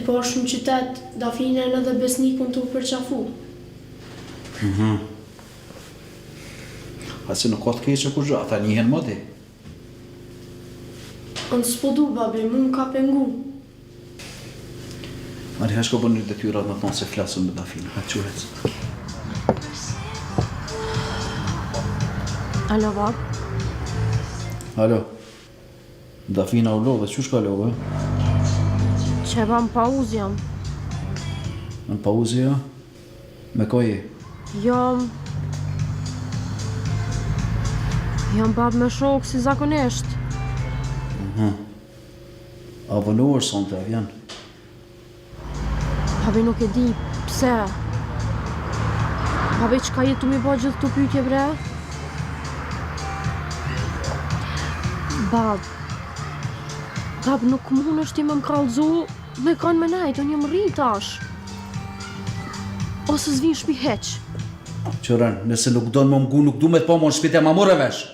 po është në qytet, Dafinen edhe besnikun të u përqafu. A se nuk ka të keqe kur gjë, ata njihen më di. Unë s'po du, babi, mu më ka pengu. Mari, shko bën një detyrat më thonë se flasën me Dafinen. Ha quhet. Alo, bab? Alo. Dafina u lo dhe qysh ka lo, Që vam pauzë jam. Në pauzë ja? Me ko je? Jam bab me shokë si zakonisht. A vënuar son të avjan? Babi nuk e di, pse? Babi që ka jetu mi ba gjithë të pytje bre? Bab, nuk mund është ti me më kallëzu, me kanë me najtë, unë jam rrit tash. Ose s'vin shpi heq. Qëran, nëse nuk do në më mgu, nuk du me të po më në shpite ma more vesh.